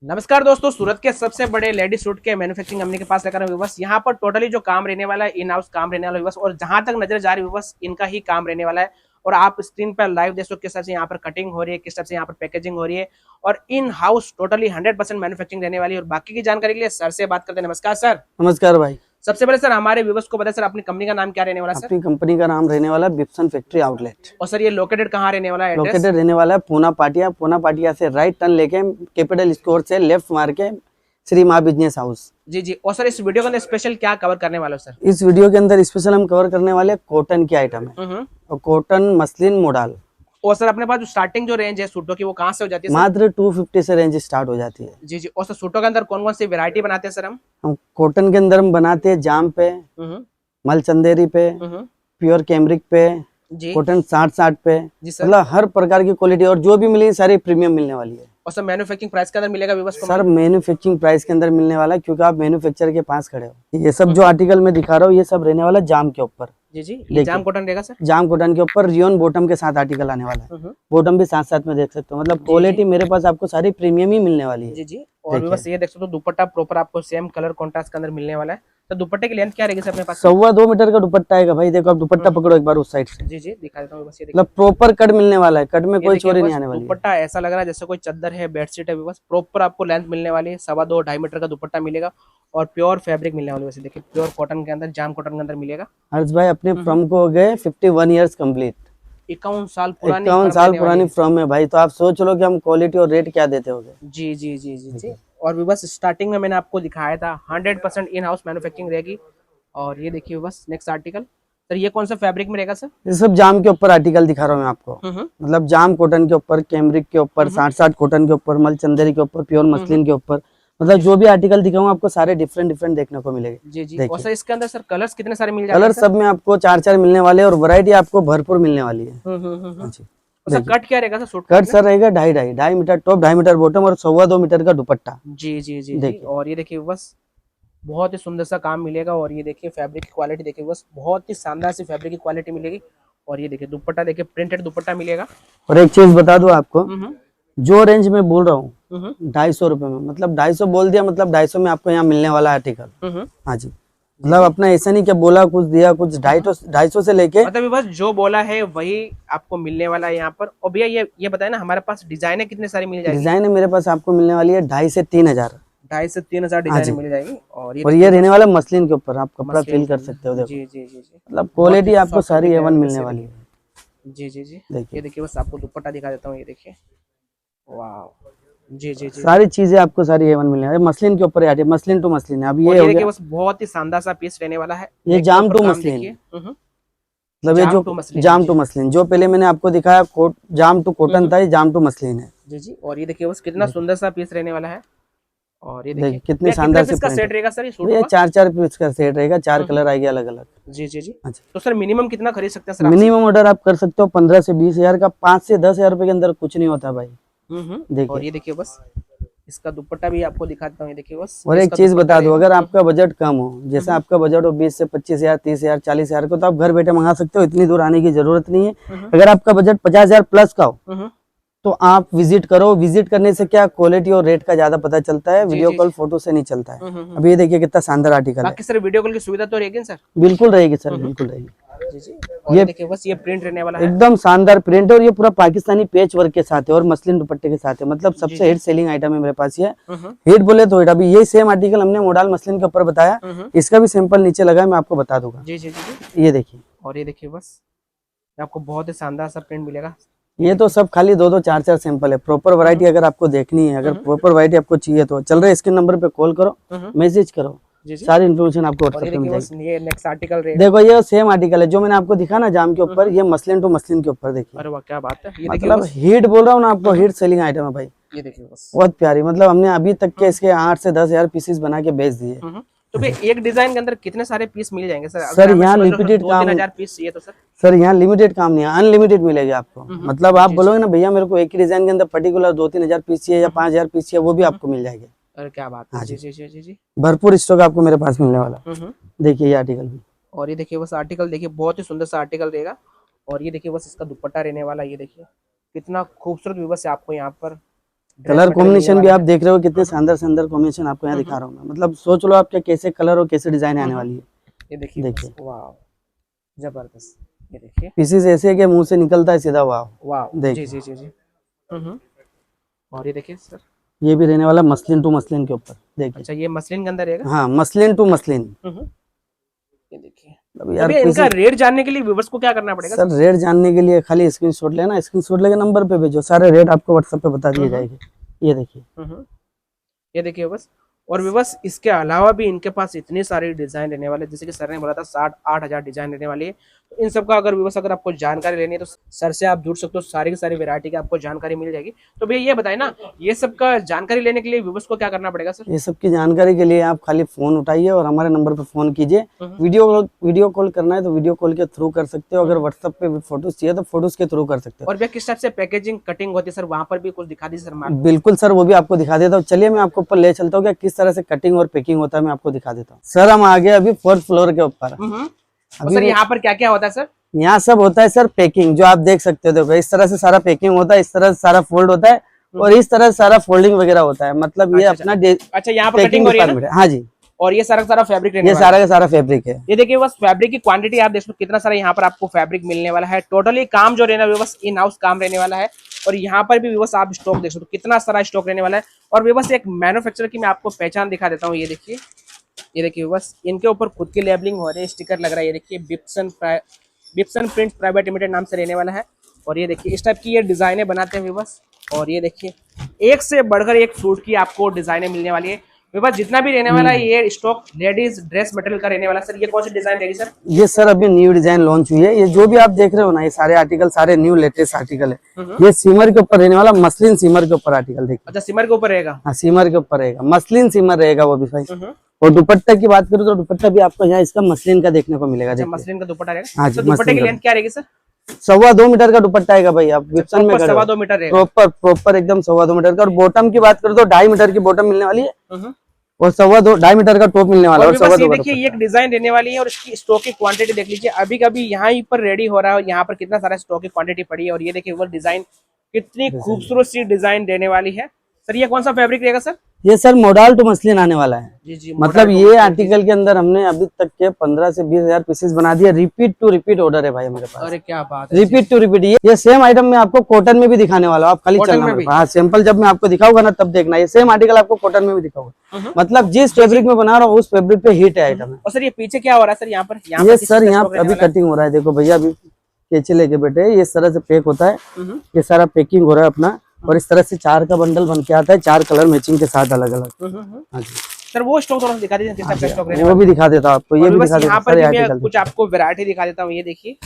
नमस्कार दोस्तों, सूरत के सबसे बड़े लेडीज सूट के मैन्युफैक्चरिंग कंपनी के पास लेकर आए बस। यहाँ पर टोटली जो काम रहने वाला है इन हाउस काम रहने वाला है बस। और जहां तक नजर जा रही है बस इनका ही काम रहने वाला है। और आप स्क्रीन पर लाइव देख सकते किस तरह से यहाँ पर कटिंग हो रही है, किस तरह से यहाँ पर पैकेजिंग हो रही है। और इन हाउस टोटली 100% मैन्युफैक्चरिंग रहने वाली है। और बाकी की जानकारी के लिए सर से बात करते हैं। नमस्कार सर। नमस्कार भाई। सबसे पहले सर हमारे व्यूवर्स को बताएं सर, अपनी कंपनी का नाम क्या रहने वाला है सर? अपनी कंपनी का नाम रहने वाला बिप्सन फैक्ट्री आउटलेट। और सर ये लोकेटेड कहाँ रहने वाला है, एड्रेस? लोकेटेड रहने वाला है पूना पाटिया से राइट टर्न लेके कैपिटल स्टोर से लेफ्ट मार के श्री माँ बिजनेस हाउस। जी जी। और सर इस वीडियो के अंदर स्पेशल क्या कवर करने वाले हो सर? इस वीडियो के अंदर स्पेशल हम कवर करने वाले कॉटन की आइटम है और कॉटन मसलिन मॉडल। और सर अपने पास जो स्टार्टिंग जो रेंज है सूटों की वो कहाँ से हो जाती है सर? मात्र 250 से रेंज स्टार्ट हो जाती है। जी जी। और सर सूटों के अंदर कौन कौन सी वैरायटी बनाते हैं सर हम? हम कॉटन के अंदर हम बनाते हैं जाम पे, मल चंदेरी पे, प्योर कैमरिक पे, जी कॉटन 60 पे। जी सर। मतलब हर प्रकार की क्वालिटी और जो भी मिलेगी सारी प्रीमियम मिलने वाली है। और सर मैन्युफैक्चरिंग प्राइस के अंदर मिलेगा व्यूअर्स को? सर मैन्युफैक्चरिंग प्राइस के अंदर मिलने वाला है क्योंकि आप मैन्युफैक्चर के पास खड़े हो। ये सब जो आर्टिकल मैं दिखा रहा हूँ ये सब रहने वाला जाम के ऊपर। जी जी। ये जाम कॉटन रहेगा सर? जाम कॉटन के ऊपर रियोन बॉटम के साथ आर्टिकल आने वाला है। बॉटम भी साथ साथ में देख सकते हो। मतलब क्वालिटी मेरे पास आपको सारी प्रीमियम ही मिलने वाली है। जी जी। और व्यूअर्स ये देख सकते हो दुपट्टा प्रॉपर आपको सेम कलर कॉन्ट्रास्ट के अंदर मिलने वाला है। तो दुपट्टे की लेंथ क्या रहेगी सर अपने पास? 2.25 मीटर का दुपट्टा आएगा भाई। देखो आप दुपट्टा पकड़ो एक बार उस साइड से। जी जी दिखा देता हूँ बस। ये मतलब प्रॉपर कट मिलने वाला है, कट में कोई चोरी नहीं आने वाली है। दुपट्टा ऐसा लग रहा है जैसे कोई चादर है, बेडशीट है। बस प्रॉपर आपको लेंथ मिलने वाली है, 2.25-2.5 मीटर का दुपट्टा मिलेगा। और प्योर फैब्रिक मिलने वाली है। वैसे देखिए प्योर कॉटन के अंदर, जाम कॉटन के अंदर मिलेगा। हर्ष भाई अपने फर्म को हो गए 51 ईयर्स कंप्लीट। 51 साल पुरानी 51 साल पुरानी फर्म है भाई। तो आप सोच लो कि हम क्वालिटी और रेट क्या देते होंगे। जी जी जी जी जी। और भी बस स्टार्टिंग में मैंने आपको दिखाया था 100% इन हाउस मैन्युफैक्चरिंग रहेगी। और ये देखिए बस नेक्स्ट आर्टिकल सर, ये कौन सा फैब्रिक में रहेगा सर? ये सब जाम के ऊपर आर्टिकल दिखा रहा हूँ मैं आपको। मतलब जाम कॉटन के ऊपर, कैमरिक के ऊपर, 60 कॉटन के ऊपर, मल चंदेरी के ऊपर, प्योर मसलिन के ऊपर। मतलब जो भी आर्टिकल दिखाऊँ आपको सारे डिफरेंट डिफरेंट देखने को मिलेंगे। जी जी। और सर इसके अंदर सर कलर्स कितने सारे मिल जाएंगे? कलर सब में आपको 4 मिलने वाले और वैरायटी आपको भरपूर मिलने वाली है। जी। सर कट क्या रहेगा सर सूट? कट सर रहेगा 2.5 मीटर टॉप, 2.5 मीटर बॉटम और 2.25 मीटर का दुपट्टा। जी जी जी जी। और ये देखिए बस बहुत ही सुंदर सा काम मिलेगा। और ये देखिए फैब्रिक की क्वालिटी देखिए बस बहुत ही शानदार सी फैब्रिक की क्वालिटी मिलेगी। और ये देखिए दुपट्टा देखिए प्रिंटेड दुपट्टा मिलेगा। और एक चीज बता दूं आपको, जो रेंज में बोल रहा हूँ 250 रुपए में, मतलब 250 बोल दिया, मतलब 250 में आपको यहाँ मिलने वाला आर्टिकल। हाँ जी। मतलब अपना ऐसा नहीं कि बोला कुछ दिया कुछ। 250 से लेके मतलब बस जो बोला है वही आपको मिलने वाला है यहाँ पर। और भैया ये बताए ना हमारे पास डिजाइन कितने सारी मिल जाएगी? डिजाइन है मेरे पास आपको मिलने वाली है 2.5 से 3,000। 2.5 से 3,000 डिजाइन मिल जाएगी। और ये रहने वाला मसलिन के ऊपर, आप कपड़ा फील कर सकते हो। देखो जी जी जी जी। मतलब क्वालिटी आपको सारी A1 मिलने वाली है। जी जी जी। ये देखिए बस आपको दुपट्टा दिखा देता हूँ। ये देखिए वाह। जी जी जी। सारी चीजें आपको सारी A1 मिलने वाली है। मसलिन के ऊपर है, मसलिन टू मसलिन है। अब ये हो देखिए गया बस बहुत ही शानदार सा पीस रहने वाला है। ये जाम टू मसलिन। मतलब ये जो जाम टू मसलिन जो पहले मैंने आपको दिखाया जाम टू कॉटन था, ये जाम टू मसलिन है। जी जी। और ये देखिए बस कितना सुंदर सा पीस रहने वाला है। और ये देखिए कितने शानदार से इसका सेट रहेगा सर? ये सूट ये 4 पीस का सेट रहेगा, 4 कलर आएंगे अलग अलग। जी जी जी। तो सर मिनिमम कितना खरीद सकते हैं सर? मिनिमम ऑर्डर आप कर सकते हो 15 से 20 हजार का। 5 से 10 हजार रुपए के अंदर कुछ नहीं होता भाई। देखिए। और ये देखिए बस इसका दुपट्टा भी आपको दिखाता हूँ। ये देखिए बस। और एक चीज बता दो, अगर आपका बजट कम हो, जैसे आपका बजट हो 20 से 25 हजार, 30 हजार, 40 हजार को, तो आप घर बैठे मंगा सकते हो। इतनी दूर आने की जरूरत नहीं है। अगर आपका बजट 50 हजार प्लस का हो तो आप विजिट करो। विजिट करने से क्या क्वालिटी और रेट का ज्यादा पता चलता है, वीडियो कॉल फोटो से नहीं चलता है। अब ये देखिए कितना शानदार आर्टिकल है। सर वीडियो कॉल की सुविधा तो रहेगी सर? बिल्कुल रहेगी सर, बिल्कुल रहेगी। जी जी। और ये देखिए बस ये प्रिंट रहने वाला है, एकदम शानदार प्रिंट। और ये पूरा पाकिस्तानी पेच वर्क के साथ है और मसलिन दुपट्टे के साथ है। मतलब सबसे हिट सेलिंग आइटम है मेरे पास ये। हिट बोले तो हिट। अभी ये सेम आर्टिकल हमने मॉडल मसलिन के ऊपर बताया, इसका भी सैंपल नीचे लगा है, मैं आपको बता दूंगा। जी जी जी। ये देखिए। और ये देखिए बस आपको बहुत ही शानदार सा प्रिंट मिलेगा। ये तो सब खाली 2-2, 4-4 सैंपल है। प्रॉपर वैरायटी अगर आपको देखनी है, अगर प्रॉपर वैरायटी आपको चाहिए तो चल रहे स्क्रीन नंबर पे कॉल करो, मैसेज करो, सारी इन्फॉर्मेशन आपको व्हाट्सएप पे मिल जाएगी। ये नेक्स्ट आर्टिकल रहेगा। देखो ये सेम आर्टिकल है जो मैंने आपको दिखा ना जाम के ऊपर, ये मसलिन टू मसलिन के ऊपर। देखिए अरे वाह क्या बात है। ये मतलब हिट बोल रहा हूँ ना आपको, हिट सेलिंग आइटम है भाई। ये देखिए बस बहुत प्यारी। मतलब हमने अभी तक के इसके 8 से 10 हजार पीसेस बना के बेच दिए। तो भाई एक डिजाइन के अंदर कितने सारे पीस मिल जाएंगे सर? सर यहाँ लिमिटेड काम। 2-3 हजार पीस चाहिए तो सर यहाँ लिमिटेड काम नहीं है, अनलिमिटेड मिलेगा आपको। मतलब आप बोलोगे ना भैया मेरे को एक ही डिजाइन के अंदर पर्टिकुलर 2-3 हजार पीस चाहिए या 5 हजार पीस चाहिए, वो भी आपको मिल जाएंगे। अरे क्या बात है। जी जी जी जी जी। भरपूर स्टॉक आपको मेरे पास मिलने वाला। देखिए ये आर्टिकल भी। और ये देखिए बस आर्टिकल देखिए बहुत ही सुंदर सा आर्टिकल रहेगा। और ये देखिए बस इसका दुपट्टा रहने वाला। ये देखिए कितना खूबसूरत व्यूवर्स है आपको यहाँ पर कलर कॉम्बिनेशन भी आप देख रहे हो कितने शानदार शानदार कॉम्बिनेशन आपको यहाँ दिखा रहा हूँ मैं। मतलब सोच लो आपके कैसे कलर और कैसे डिजाइन आने वाली है। ये देखिए देखिए वाह, जबरदस्त। ये देखिए पीसेस ऐसे के मुंह से निकलता है सीधा वाह। वाह, जी देखिए जी जी जी। हम्म। और ये देखिए सर, ये भी रहने वाला मसलिन टू मसलिन के ऊपर। देखिए अच्छा ये मसलिन के अंदर रहेगा। हाँ मसलिन टू मसलिन। ये देखिए। अब तो यार भैया इनका पीसेस रेट जानने के लिए व्यूवर्स को क्या करना पड़ेगा सर रेट जानने के लिए खाली स्क्रीनशॉट लेना, स्क्रीनशॉट लेके नंबर पे भेजो, सारे रेट आपको व्हाट्सएप पे बता दिए जाएंगे। ये देखिए ये देखिए बस। और विवश इसके अलावा भी इनके पास इतनी सारी डिजाइन रहने वाले, जैसे कि सर ने बोला था 60-8 हजार डिजाइन रहने वाली है। तो इन सब का अगर विवश अगर आपको जानकारी लेनी है तो सर से आप जुड़ सकते हो, सारी की सारी वैरायटी की आपको जानकारी मिल जाएगी। तो भैया ये बताए ना, ये सब का जानकारी लेने के लिए विवश को क्या करना पड़ेगा सर? ये सब की जानकारी के लिए आप खाली फोन उठाइए और हमारे नंबर पे फोन कीजिए। वीडियो कॉल करना है तो वीडियो कॉल के थ्रू कर सकते हो, अगर व्हाट्सएप पे फोटोज चाहिए तो फोटोज के थ्रू कर सकते हो। और भैया किस टाइप से पैकेजिंग कटिंग होती है सर, वहां पर भी कुछ दिखा दीजिए सर। बिल्कुल सर वो भी आपको दिखा देता हूँ। चलिए मैं आपको ऊपर ले चलता हूँ, किस तरह से कटिंग और पैकिंग होता है मैं आपको दिखा देता हूँ। सर हम आ गए अभी 4th फ्लोर के ऊपर। सर यहाँ पर क्या क्या होता है सर? यहाँ सब होता है सर पैकिंग, जो आप देख सकते हो। देखो इस तरह से सारा पैकिंग होता है, इस तरह से सारा फोल्ड होता है और इस तरह से सारा फोल्डिंग वगैरह होता है। मतलब ये अपना अच्छा यहाँ पर कटिंग हो रही है। हाँ जी। और ये सारा सारा फैब्रिक ये सारा का सारा फैब्रिक है। ये देखिए बस फैब्रिक की क्वांटिटी आप देख लो कितना सारा यहाँ पर आपको फैब्रिक मिलने वाला है। टोटली काम जो रहना बस इन हाउस काम रहने वाला है। और यहाँ पर भी बस आप स्टॉक देख सकते हो कितना सारा स्टॉक रहने वाला है। और बस एक मैन्युफैक्चरर की मैं आपको पहचान दिखा देता हूँ। ये देखिए बस इनके ऊपर खुद की लेबलिंग हो रही है, स्टिकर लग रहा है। ये देखिए बिप्सन प्रिंट प्राइवेट लिमिटेड नाम से रहने वाला है। और ये देखिए इस टाइप की ये डिजाइने बनाते हैं बस। और ये देखिए एक से बढ़कर एक सूट की आपको डिजाइने मिलने वाली है। बस जितना भी रहने वाला है ये स्टॉक लेडीज ड्रेस मटेरियल का रहने वाला। सर ये कौन सी डिजाइन रहेगी सर? ये सर अभी न्यू डिजाइन लॉन्च हुई है। ये जो भी आप देख रहे हो ना, ये सारे आर्टिकल सारे न्यू लेटेस्ट आर्टिकल है। ये सिमर के ऊपर रहने वाला, मसलिन सिमर के ऊपर आर्टिकल देखिए। अच्छा सिमर के ऊपर रहेगा? हाँ सिमर के ऊपर रहेगा, मसलिन सिमर रहेगा वो भी भाई। और दुपट्टा की बात करूँ तो दुपट्टा भी आपको यहाँ इसका मसलिन का देखने को मिलेगा। मसलिन का दुपट्टा रहेगा। हाँ जी। दुपट्टे की लेंथ क्या रहेगी सर? 2.25 मीटर का दुपट्टा आएगा भाई। आप विप्सन में 2.25 मीटर रहेगा प्रॉपर एकदम 2.25 मीटर का। और बॉटम की बात करूँ तो 2.5 मीटर की बॉटम मिलने वाली है और 2.5 मीटर का टॉप मिलने वाला है। और ये देखिए ये एक डिजाइन रहने वाली है और इसकी स्टॉक की क्वांटिटी देख लीजिए। अभी कभी यहाँ पर रेडी हो रहा है, यहाँ पर कितना सारा स्टॉक की क्वांटिटी पड़ी है। और ये देखिए वो डिजाइन कितनी खूबसूरत सी डिजाइन देने वाली है। सर ये कौन सा फैब्रिक रहेगा सर? ये सर मॉडल टू मसलिन आने वाला है। जी मतलब ये आर्टिकल के अंदर हमने अभी तक के 15 से 20 हजार पीसेस बना दिया। रिपीट टू रिपीट ऑर्डर है भाई हमारे पास। अरे क्या बात है, रिपीट टू रिपीट। ये सेम आइटम में आपको कॉटन में भी दिखाने वाला हूँ, आप खाली चलना। हाँ सैंपल जब मैं आपको दिखाऊंगा ना तब देखना, ये सेम आर्टिकल आपको कॉटन में भी दिखाऊंगा। मतलब जिस फैब्रिक में बना रहा हूँ उस फैब्रिक पे हिट है आइटम है। और सर ये पीछे क्या हो रहा है सर? यहाँ पर ये सर यहाँ अभी कटिंग हो रहा है। देखो भैया अभी कैचे लेके बैठे, ये इस तरह से पैक होता है। ये सारा पैकिंग हो रहा है अपना। और इस तरह से 4 का बंडल बन के आता है, 4 कलर मैचिंग के साथ अलग अलग। हाँ जी सर वो स्टॉक थोड़ा दिखा दीजिए किस टाइप का स्टॉक रहने वो भी दिखा देता हूँ आपको। ये भी दिखा यहाँ पर देता मैं कुछ आपको वैरायटी दिखा देता हूँ। ये देखिए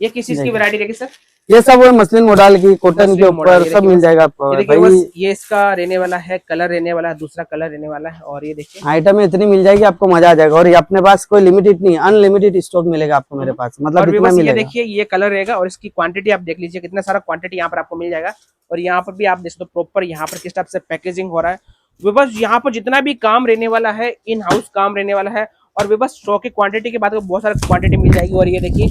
ये किस चीज की वैरायटी रहेगी सर? ये सब वो मसलिन मॉडल की कॉटन के ऊपर सब मिल जाएगा आपको। ये इसका रहने वाला है, कलर रहने वाला है, दूसरा कलर रहने वाला है। और ये देखिए आइटम इतनी मिल जाएगी आपको, मजा आ जाएगा। और ये अपने पास कोई लिमिटेड नहीं, अनलिमिटेड स्टॉक मिलेगा आपको मेरे पास। मतलब इतना मिलेगा। ये देखिए ये कलर रहेगा और इसकी क्वांटिटी आप देख लीजिए कितना सारा क्वांटिटी यहाँ पर आपको मिल जाएगा। और यहाँ पर भी आप देख सकते हो प्रॉपर यहाँ पर किस टाइप से पैकेजिंग हो रहा है। बस यहाँ पर जितना भी काम रहने वाला है इन हाउस काम रहने वाला है। और बस स्टॉक की क्वांटिटी की बात करें बहुत सारी क्वांटिटी मिल जाएगी। और ये देखिए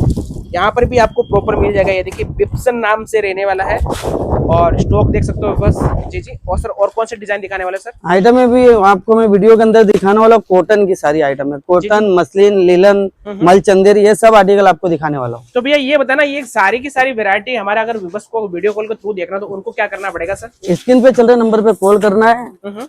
यहाँ पर भी आपको प्रॉपर मिल जाएगा। ये देखिए बिप्सन नाम से रहने वाला है और स्टॉक देख सकते हो बस। जी जी। और सर और कौन से डिजाइन दिखाने वाले सर? आइटम में भी आपको मैं वीडियो के अंदर दिखाने वाला कॉटन की सारी आइटम है। कॉटन, मसलिन, लिलन, मलचंदेरी, ये सब आर्टिकल आपको दिखाने वाला हूँ। तो भैया ये बताना ये सारी की सारी वैरायटी हमारे अगर व्यूअर्स को वीडियो कॉल के थ्रू देखना तो उनको क्या करना पड़ेगा सर? स्क्रीन पे चल रहे नंबर पे कॉल करना है,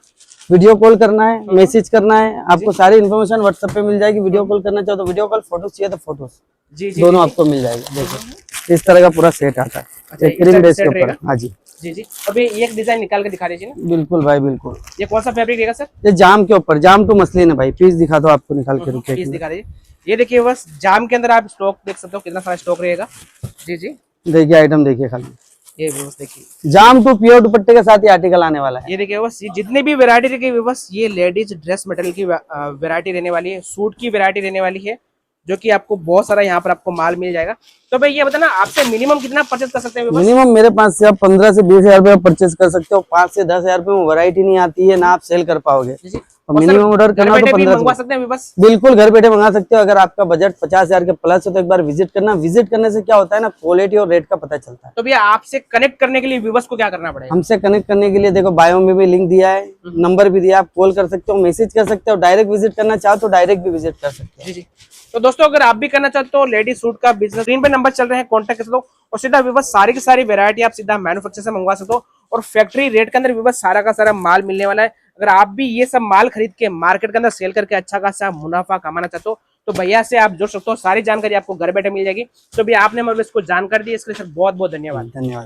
वीडियो कॉल करना है, मैसेज करना है। आपको सारी इन्फॉर्मेशन व्हाट्सएप पे मिल जाएगी। वीडियो कॉल करना चाहो तो वीडियो कॉल, फोटो चाहिए तो फोटो, जी दोनों आपको मिल जाएगा। देखो इस तरह का पूरा सेट आता है क्रीम बेस के ऊपर। हाँ जी जी जी। अभी एक डिजाइन निकाल के दिखा दीजिए ना। बिल्कुल भाई बिल्कुल। ये कौन सा फैब्रिक रहेगा सर? ये जाम के ऊपर, जाम टू मसलिन है भाई। पीस दिखा दो आपको निकाल के, रुके पीस दिखा दीजिए। ये देखिए बस जाम के अंदर आप स्टॉक देख सकते हो कितना सारा स्टॉक रहेगा। जी जी देखिए आइटम देखिए खाली। ये बस देखिए जाम टू प्योर दुपट्टे के साथ ये आर्टिकल आने वाला है। ये देखिए बस ये जितने भी वैरायटी रहेगी बस ये लेडीज ड्रेस मटेरियल की वैरायटी रहने वाली है, सूट की वैरायटी रहने वाली है, जो कि आपको बहुत सारा यहाँ पर आपको माल मिल जाएगा। तो भाई ये बताना आपसे मिनिमम कितना परचेज कर सकते हैं? मिनिमम मेरे पास से आप 15 से 20 हजार रुपये परचेज कर सकते हो। 5 से 10 हजार रुपये में वैरायटी नहीं आती है ना, आप सेल कर पाओगे। और मिनिमम ऑर्डर घर करना तो बैठे भी 15 मंगवा सकते हैं बस। बिल्कुल घर बैठे मंगा सकते हो। अगर आपका बजट 50,000 के प्लस हो तो एक बार विजिट करना। विजिट करने से क्या होता है ना, क्वालिटी और रेट का पता चलता है। तो भैया आपसे कनेक्ट करने के लिए व्यूवर्स को क्या करना पड़ेगा? हमसे कनेक्ट करने के लिए देखो बायो में भी लिंक दिया है, नंबर भी दिया है, आप कॉल कर सकते हो, मैसेज कर सकते हो, डायरेक्ट विजिट करना चाहो तो डायरेक्ट भी विजिट कर सकते हो। जी जी। तो दोस्तों अगर आप भी करना चाहते हो लेडीज सूट का बिजनेस, स्क्रीन पे नंबर चल रहे हैं, कॉन्टैक्ट कर सकते हो और सीधा व्यूवर्स सारी की सारी वैरायटी आप सीधा मैन्युफैक्चर से मंगवा सकते हो और फैक्ट्री रेट के अंदर व्यूवर्स सारा का सारा माल मिलने वाला है। अगर आप भी ये सब माल खरीद के मार्केट के अंदर सेल करके अच्छा खासा मुनाफा कमाना चाहते हो तो भैया से आप जुड़ सकते हो। सारी जानकारी आपको घर बैठे मिल जाएगी। तो भैया आपने मतलब इसको जानकारी दी, इसके लिए सर बहुत बहुत धन्यवाद। धन्यवाद।